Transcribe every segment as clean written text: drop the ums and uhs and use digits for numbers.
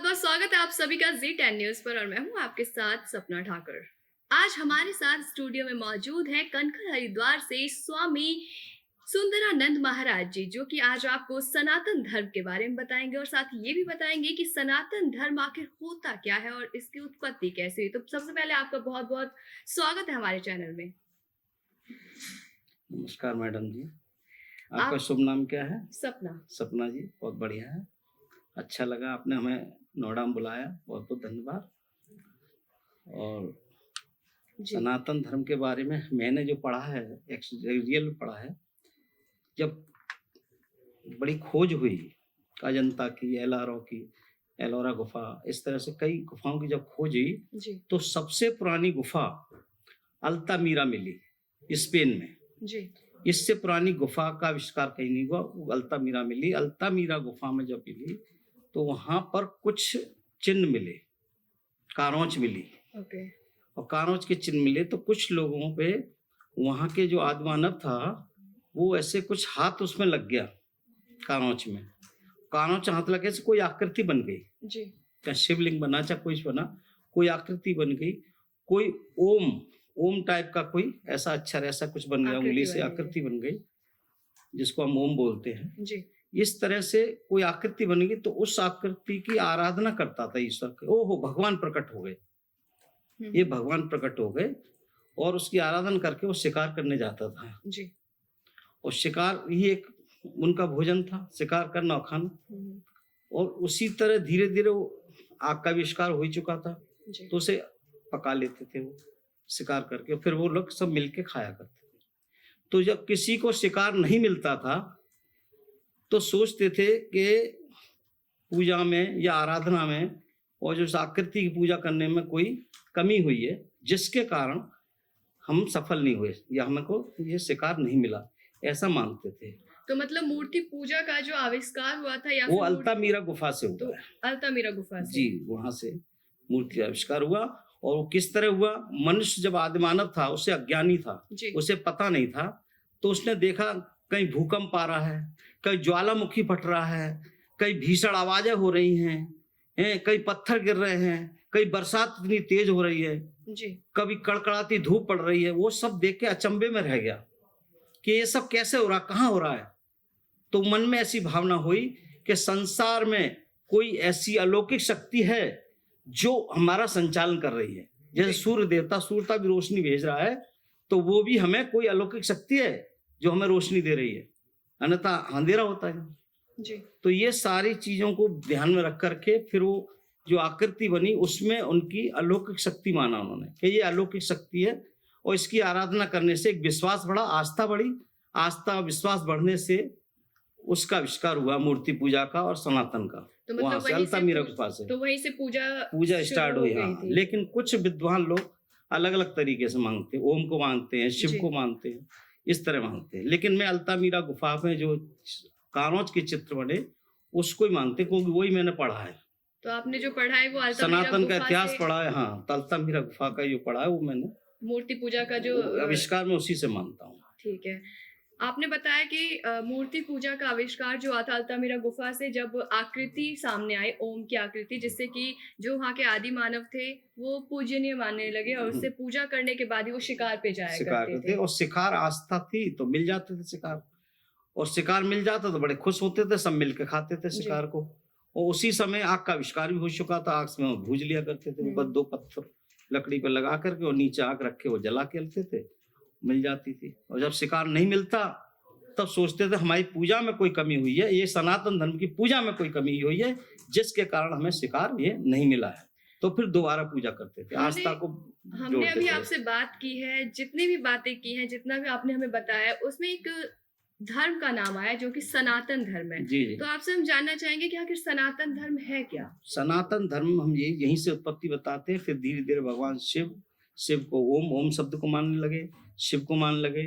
बहुत स्वागत है आप सभी का Z10 न्यूज पर और मैं हूं आपके साथ सपना ठाकुर। आज हमारे साथ स्टूडियो में मौजूद है कनखल हरिद्वार से स्वामी सुंदरानंद महाराज जी, जो कि आज आपको सनातन धर्म के बारे में बताएंगे और साथ ये भी बताएंगे कि सनातन धर्म आखिर होता क्या है और इसकी उत्पत्ति कैसे हुई। तो सबसे पहले आपका बहुत बहुत स्वागत है हमारे चैनल में। नमस्कार मैडम जी, आपका आप शुभ नाम क्या है? सपना। सपना जी, बहुत बढ़िया है। अच्छा लगा आपने हमें नोएडा में बुलाया, बहुत बहुत धन्यवाद। और जी सनातन धर्म के बारे में मैंने जो पढ़ा है, रियल पढ़ा है, जब बड़ी खोज हुई अजंता की, एलोरा गुफा, इस तरह से कई गुफाओं की जब खोज हुई जी तो सबसे पुरानी गुफा अल्तामीरा मिली स्पेन में। जी इससे पुरानी गुफा का आविष्कार कहीं नहीं हुआ, वो अल्तामीरा मिली। अल्तामीरा गुफा में जब मिली तो वहां पर कुछ चिन्ह मिले, कारोंच मिली। ओके। और कारोंच के चिन्ह मिले तो कुछ लोगों पे, वहां के जो आदिमानव था, वो ऐसे कुछ हाथ उसमें लग गया कारोंच में। कारोंच हाथ लगे से कोई आकृति बन गई, जी चाहे शिवलिंग बना चाहे कुछ बना, कोई आकृति बन गई, कोई ओम टाइप का कोई ऐसा अक्षर ऐसा कुछ बन गया, उंगली से आकृति बन गई, जिसको हम ओम बोलते हैं। जी इस तरह से कोई आकृति बन गई तो उस आकृति की आराधना करता था ईश्वर के। ओहो, भगवान प्रकट हो गए, ये भगवान प्रकट हो गए, और उसकी आराधना करके वो शिकार करने जाता था जी। और शिकार ही एक उनका भोजन था, शिकार करना और खाना। और उसी तरह धीरे धीरे वो आग का आविष्कार हो ही चुका था, तो उसे पका लेते थे वो शिकार करके, फिर वो लोग सब मिलके खाया करते थे। तो जब किसी को शिकार नहीं मिलता था तो सोचते थे कि पूजा में या आराधना में और जो आकृति की पूजा करने में कोई कमी हुई है, जिसके कारण हम सफल नहीं हुए या हमको ये शिकार नहीं मिला, ऐसा मानते थे। तो मतलब मूर्ति पूजा का जो आविष्कार हुआ था या वो अल्तामीरा गुफा से हुआ तो है। अल्तामीरा गुफा से जी, वहां से मूर्ति आविष्कार हुआ। और वो किस तरह हुआ? मनुष्य जब आदिमानव था, उसे अज्ञानी था, उसे पता नहीं था, तो उसने देखा कहीं भूकंप आ रहा है, कहीं ज्वालामुखी फट रहा है, कहीं भीषण आवाजें हो रही हैं, कहीं पत्थर गिर रहे हैं, कहीं बरसात इतनी तेज हो रही है, जी कभी कड़कड़ाती धूप पड़ रही है। वो सब देख के अचंभे में रह गया कि ये सब कैसे हो रहा, कहाँ हो रहा है। तो मन में ऐसी भावना हुई कि संसार में कोई ऐसी अलौकिक शक्ति है जो हमारा संचालन कर रही है। जैसे सूर्य देवता भी रोशनी भेज रहा है, तो वो भी हमें कोई अलौकिक शक्ति है जो हमें रोशनी दे रही है, अन्यथा अंधेरा होता है जी। तो ये सारी चीजों को ध्यान में रख करके फिर वो जो आकृति बनी उसमें उनकी अलौकिक शक्ति माना उन्होंने कि ये अलौकिक शक्ति है, और इसकी आराधना करने से एक विश्वास बढ़ा, आस्था बढ़ी। आस्था विश्वास बढ़ने से उसका आविष्कार हुआ मूर्ति पूजा का और सनातन का। तो मतलब वहां से अल्तामीरा गुफा से तो वहीं से पूजा स्टार्ट हुई। हाँ, लेकिन कुछ विद्वान लोग अलग अलग तरीके से मांगते हैं, ओम को मानते हैं, शिव को मानते हैं, इस तरह मानते हैं। लेकिन मैं अल्तामीरा गुफा में जो कारोंच के चित्र बने उसको ही मानते, क्योंकि वही मैंने पढ़ा है। तो आपने जो पढ़ा है वो सनातन का इतिहास पढ़ा है। हाँ, अल्तामीरा गुफा का जो पढ़ा है वो मैंने मूर्ति पूजा का जो आविष्कार में उसी से मानता हूँ। ठीक है। आपने बताया कि मूर्ति पूजा का आविष्कार जो आता अल्तामीरा गुफा से, जब आकृति सामने आई, ओम की आकृति, जिससे कि जो वहाँ के आदि मानव थे वो पूजनीय मानने लगे और उससे पूजा करने के बाद ही वो शिकार पे जाया करते थे। और शिकार आस्था थी तो मिल जाते थे शिकार, और शिकार मिल जाता तो बड़े खुश होते थे, सब मिलकर खाते थे शिकार को। और उसी समय आग का आविष्कार भी हो चुका था, आग में भूज लिया करते थे, ऊपर 2 पत्थर लकड़ी पर लगा करके और नीचे आग रख के वो जला के लेते थे, मिल जाती थी। और जब शिकार नहीं मिलता तब सोचते थे हमारी पूजा में कोई कमी हुई है, ये सनातन धर्म की पूजा में कोई कमी हुई है जिसके कारण हमें शिकार ये नहीं मिला है, तो फिर दोबारा पूजा करते थे, आस्था को हमने अभी आपसे बात की है, जितनी भी बातें की हैं, जितना भी आपने हमें बताया, उसमें एक धर्म का नाम आया जो कि सनातन धर्म है। जी। तो आपसे हम जानना चाहेंगे कि आखिर सनातन धर्म है क्या? सनातन धर्म हम यहीं से उत्पत्ति बताते हैं, फिर धीरे धीरे भगवान शिव को ओम शब्द को मानने लगे, शिव को मानने लगे।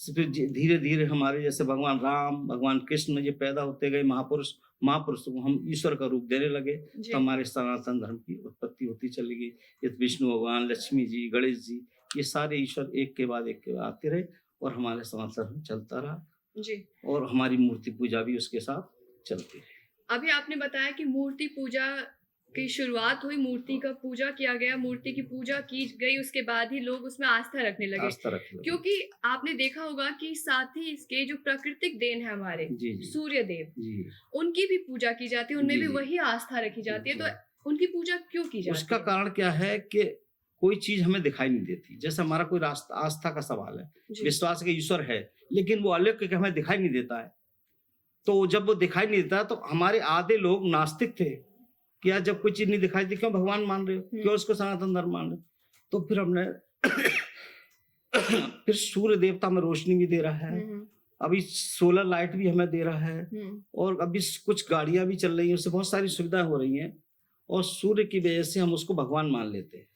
फिर धीरे धीरे हमारे जैसे भगवान राम, भगवान कृष्ण ये पैदा होते गए, महापुरुष को हम ईश्वर का रूप देने लगे, तो हमारे सनातन धर्म की उत्पत्ति होती चली गई। ये विष्णु भगवान, लक्ष्मी जी, गणेश जी, ये सारे ईश्वर एक के बाद आते रहे और हमारे सनातन धर्म चलता रहा जी। और हमारी मूर्ति पूजा भी उसके साथ चलती रही। अभी आपने बताया कि मूर्ति पूजा की शुरुआत हुई, मूर्ति का पूजा किया गया, मूर्ति की पूजा की गई, उसके बाद ही लोग उसमें आस्था रखने लगे। आस्था रखने लगे। क्योंकि आपने देखा होगा कि साथ ही इसके जो प्राकृतिक देन है हमारे जी जी सूर्य देव, जी उनकी भी पूजा की जाती है, उनमें जी, भी जी। वही आस्था रखी जाती है। जी। तो उनकी पूजा क्यों की जाती उसका है? कारण क्या है कि कोई चीज हमें दिखाई नहीं देती। जैसे हमारा कोई आस्था का सवाल है, जी। विश्वास के ईश्वर है, लेकिन वो अलग के हमें दिखाई नहीं देता है। तो जब वो दिखाई नहीं देता तो हमारे आधे लोग नास्तिक थे कि यार जब कोई चीज नहीं दिखाई देती क्यों भगवान मान रहे हो, क्यों उसको सनातन धर्म मान रहे हो। तो फिर हमने फिर सूर्य देवता हमें रोशनी भी दे रहा है, अभी सोलर लाइट भी हमें दे रहा है, और अभी कुछ गाड़ियां भी चल रही हैं, उससे बहुत सारी सुविधाएं हो रही हैं, और सूर्य की वजह से हम उसको भगवान मान लेते हैं।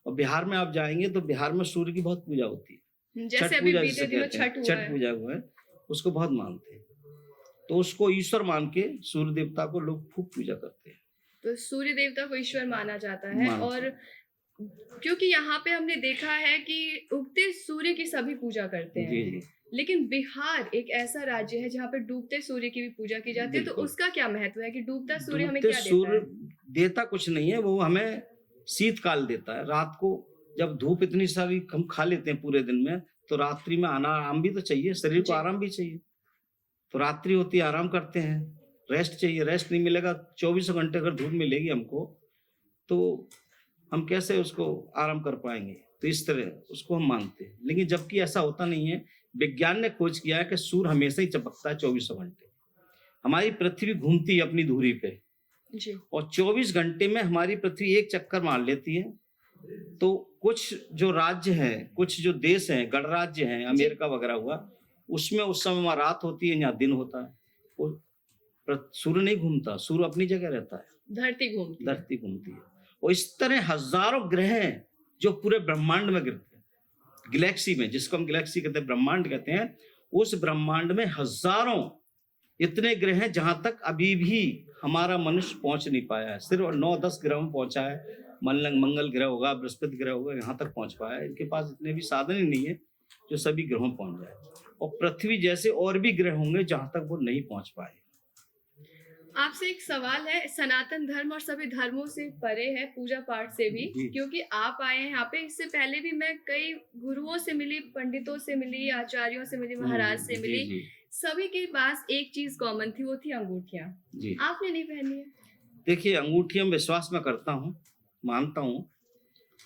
और बिहार में आप जाएंगे तो बिहार में सूर्य की बहुत पूजा होती है। जैसे अभी बीते दिनों छठ पूजा हुआ है, उसको बहुत मानते हैं। तो उसको ईश्वर मान के सूर्य देवता को लोग खूब पूजा करते हैं। तो सूर्य देवता को ईश्वर माना जाता है। और क्योंकि यहाँ पे हमने देखा है कि उगते सूर्य की सभी पूजा करते हैं। जी जी। लेकिन बिहार एक ऐसा राज्य है जहाँ पे डूबते सूर्य की भी पूजा की जाती है। तो उसका क्या महत्व है कि डूबता सूर्य हमें क्या देता है? सूर्य देता कुछ नहीं है, वो हमें शीतकाल देता है। रात को जब धूप इतनी सारी हम खा लेते हैं पूरे दिन में, तो रात्रि में आराम भी तो चाहिए, शरीर को आराम भी चाहिए। तो रात्रि होती है, आराम करते हैं, रेस्ट चाहिए। रेस्ट नहीं मिलेगा, 24 घंटे अगर धूप मिलेगी हमको, तो हम कैसे उसको आराम कर पाएंगे। तो इस तरह उसको हम मानते हैं। लेकिन जबकि ऐसा होता नहीं है। विज्ञान ने खोज किया है कि सूर्य हमेशा ही चमकता है 24 घंटे। हमारी पृथ्वी घूमती है अपनी धुरी पे जी। और 24 घंटे में हमारी पृथ्वी एक चक्कर मार लेती है। तो कुछ जो राज्य हैं, कुछ जो देश हैं, गणराज्य हैं, अमेरिका वगैरह हुआ, उसमें उस समय वहाँ रात होती है, यहाँ दिन होता है। सूर्य नहीं घूमता, सूर्य अपनी जगह रहता है, धरती घूमती है। और इस तरह हजारों ग्रह हैं जो पूरे ब्रह्मांड में गिरते हैं। गैलेक्सी में, जिसको हम गैलेक्सी कहते हैं, ब्रह्मांड कहते हैं, उस ब्रह्मांड में हजारों इतने ग्रह हैं जहां तक अभी भी हमारा मनुष्य पहुंच नहीं पाया है। सिर्फ 9-10 ग्रहों में पहुंचा है। मंगल ग्रह होगा, बृहस्पति ग्रह होगा, यहाँ तक पहुंच पाया है। इनके पास इतने भी साधन ही नहीं है जो सभी ग्रहों में पहुंच जाए। और पृथ्वी जैसे और भी ग्रह होंगे जहां तक वो नहीं पहुंच पाए। आपसे एक सवाल है, सनातन धर्म और सभी धर्मों से परे है, पूजा पाठ से भी, क्योंकि आप आए हैं यहाँ पे। इससे पहले भी मैं कई गुरुओं से मिली, पंडितों से मिली, आचार्यों से मिली, महाराज से मिली। सभी के पास एक चीज कॉमन थी, वो थी अंगूठियां। आपने नहीं पहनी है? देखिए, अंगूठियां विश्वास में करता हूँ, मानता हूँ,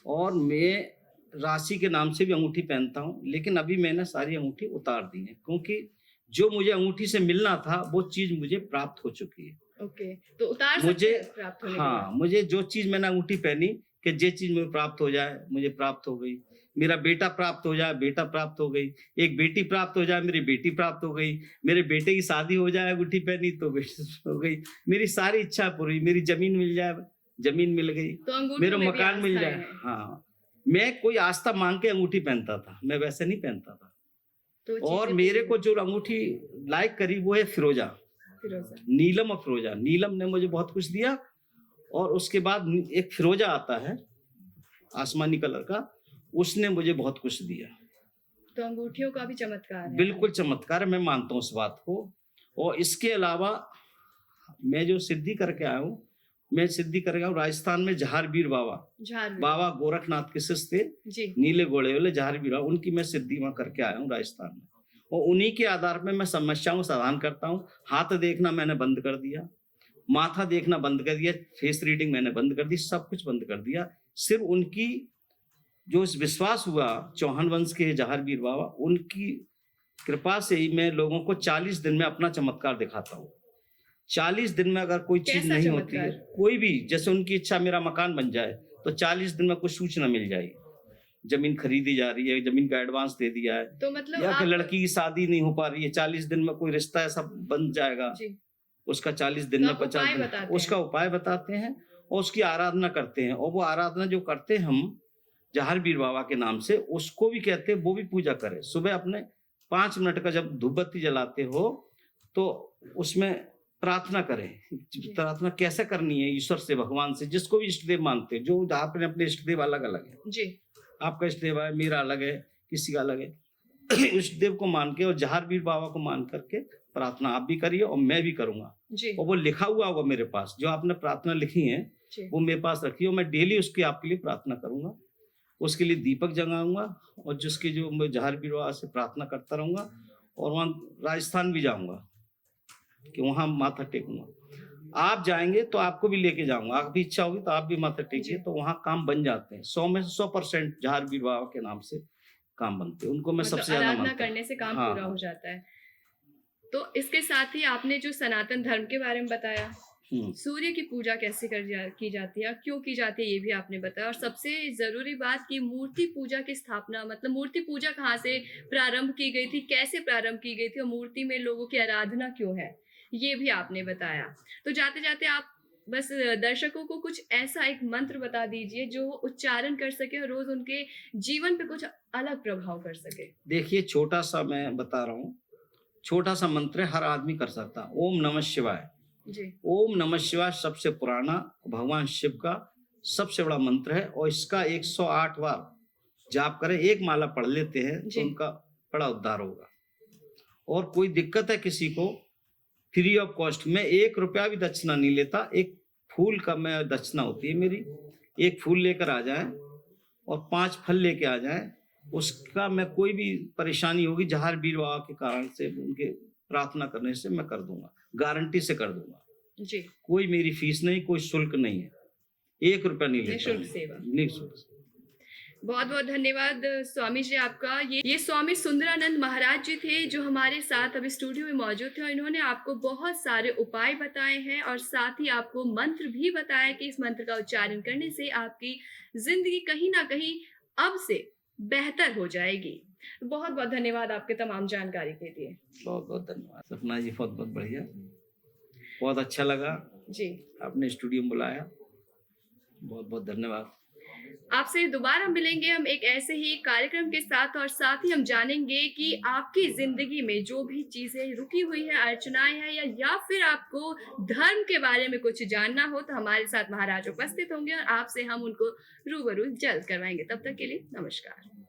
और मैं राशि के नाम से भी अंगूठी पहनता हूँ। लेकिन अभी मैंने सारी अंगूठी उतार दी है, क्योंकि जो मुझे अंगूठी से मिलना था वो चीज मुझे प्राप्त हो चुकी है। ओके, तो उतार मुझे प्राप्त होने हाँ, मुझे जो चीज मैंने अंगूठी पहनी कि जे चीज मुझे प्राप्त हो जाए, मुझे प्राप्त हो गई। मेरा बेटा प्राप्त हो जाए, बेटा प्राप्त हो गई। एक बेटी प्राप्त हो जाए, मेरी बेटी प्राप्त हो गई। मेरे बेटे की शादी हो जाए, अंगूठी पहनी तो बेटी हो गई। मेरी सारी इच्छा पूरी। मेरी जमीन मिल जाए, जमीन मिल गई। तो मेरा मकान मिल जाए। हाँ, मैं कोई आस्था मांग के अंगूठी पहनता था, मैं वैसे नहीं पहनता था। तो और मेरे को जो अंगूठी लाइक करी वो है फिरोजा, नीलम। और फिरोजा, नीलम ने मुझे बहुत कुछ दिया, और उसके बाद एक फिरोजा आता है आसमानी कलर का, उसने मुझे बहुत कुछ दिया। तो अंगूठियों का भी चमत्कार है? बिल्कुल चमत्कार है, मैं मानता हूँ इस बात को। और इसके अलावा मैं जो सिद्धि करके आया हूँ, राजस्थान में जहारवीर बाबा गोरखनाथ के शिष्य थे, नीले घोड़े वाले जहारवीर बाबा, उनकी मैं सिद्धि वहां करके आया हूँ राजस्थान में। और उन्हीं के आधार पर मैं समस्याओं का समाधान करता हूँ। हाथ देखना मैंने बंद कर दिया, माथा देखना बंद कर दिया, फेस रीडिंग मैंने बंद कर दी, सब कुछ बंद कर दिया। सिर्फ उनकी जो विश्वास हुआ, चौहान वंश के जहारवीर बाबा, उनकी कृपा से ही मैं लोगों को 40 दिन में अपना चमत्कार दिखाता हूँ। 40 दिन में अगर कोई चीज नहीं होती है, कोई भी, जैसे उनकी इच्छा मेरा मकान बन जाए, तो 40 दिन में कुछ सूचना मिल जाएगी, जमीन खरीदी जा रही है, जमीन का एडवांस दे दिया है, तो मतलब या फिर लड़की की शादी नहीं हो पा रही है, 40 दिन में कोई रिश्ता ऐसा बन जाएगा, उसका 40 दिन में 50 दिन, उसका उपाय बताते हैं और उसकी आराधना करते हैं। और वो आराधना जो करते हैं हम जहारवीर बाबा के नाम से, उसको भी कहते हैं, वो भी पूजा करें। सुबह अपने 5 मिनट का जब धूप बत्ती जलाते हो तो उसमें प्रार्थना करें। प्रार्थना कैसे करनी है? ईश्वर से, भगवान से, जिसको भी इष्ट देव मानते हैं, जो आपने अपने इष्ट देव अलग अलग है जी, आपका इष्ट देव है, मेरा अलग है, किसी का अलग है। इष्ट देव को मान के और जहारवीर बाबा को मान करके प्रार्थना आप भी करिए और मैं भी करूंगा जी। और वो लिखा हुआ होगा मेरे पास, जो आपने प्रार्थना लिखी है जी। वो मेरे पास रखी हो, मैं डेली उसकी आपके लिए प्रार्थना करूँगा। उसके लिए दीपक जगाऊँगा और जिसकी जो मैं जहर विरवा से प्रार्थना करता रहूँगा और वहाँ राजस्थान भी जाऊँगा कि वहाँ माथा टेकूँगा। आप जाएँगे तो आपको भी लेके जाऊँगा, आपकी इच्छा होगी तो आप भी माथा टेकिए, जी। तो वहाँ काम बन जाते हैं। 100 में से 100% जहर विरवा के नाम से काम बनते हैं, उनको मैं मतलब सबसे ज़्यादा आराधना मानता हूँ। करने से काम हाँ, पूरा हाँ। हो जाता है। तो इसके साथ ही आपने जो सनातन धर्म के बारे में बताया, हुँ। सूर्य की पूजा कैसे की जाती है, क्यों की जाती है, ये भी आपने बताया। और सबसे ज़रूरी बात कि मूर्ति पूजा की स्थापना, मतलब मूर्ति पूजा कहाँ से प्रारंभ की गई थी, कैसे प्रारंभ की गई थी और मूर्ति में लोगों की आराधना क्यों है, ये भी आपने बताया। तो जाते-जाते आप बस दर्शकों को कुछ ऐसा एक मंत्र बता दीजिए जो वो उच्चारण कर सकें और रोज़ उनके जीवन पे कुछ अलग प्रभाव कर सके। देखिए, छोटा-सा मैं बता रहा हूँ, छोटा-सा मंत्र है, हर आदमी कर सकता है। ओम नमः शिवाय। जी, ओम नमः शिवाय सबसे पुराना भगवान शिव का सबसे बड़ा मंत्र है और इसका 108 बार जाप करें, एक माला पढ़ लेते हैं तो जी, उनका बड़ा उद्धार होगा। और कोई दिक्कत है किसी को, फ्री ऑफ कॉस्ट, मैं 1 रुपया भी दक्षिणा नहीं लेता। एक फूल का मैं दक्षिणा होती है मेरी, 1 फूल लेकर आ जाएँ और 5 फल लेके आ जाएँ। उसका मैं कोई भी परेशानी होगी जहर वीर बाबा के कारण से, उनके प्रार्थना करने से मैं कर दूँगा, गारंटी से कर दूँगा। जी। कोई मेरी फीस नहीं, कोई शुल्क नहीं है। 1 रुपया नहीं लेता निःशुल्क मैं। सेवा। निःशुल्क। बहुत-बहुत धन्यवाद स्वामी जी आपका। ये स्वामी सुंदरानंद महाराज जी थे जो हमारे साथ अभी स्टूडियो में मौजूद थे और इन्होंने आपको बहुत सारे उपाय बताए हैं और साथ ही आपको मंत्र भी बताया कि इस मंत्र का उच्चारण करने से आपकी ज़िंदगी कहीं न कहीं अब से बेहतर हो जाएगी। बहुत-बहुत धन्यवाद आपके तमाम जानकारी के लिए। बहुत-बहुत धन्यवाद। सपना जी बहुत-बहुत बढ़िया। बहुत अच्छा लगा, जी। आपने स्टूडियो में बुलाया। बहुत-बहुत धन्यवाद। आपसे दोबारा मिलेंगे हम एक ऐसे ही कार्यक्रम के साथ और साथ ही हम जानेंगे कि आपकी ज़िंदगी में जो भी चीज़ें रुकी हुई हैं, अर्चनाएँ हैं या फिर आपको धर्म के बारे में कुछ जानना हो तो हमारे साथ महाराज उपस्थित होंगे और आपसे हम उनको रूबरू जल्द करवाएँगे। तब तक के लिए नमस्कार।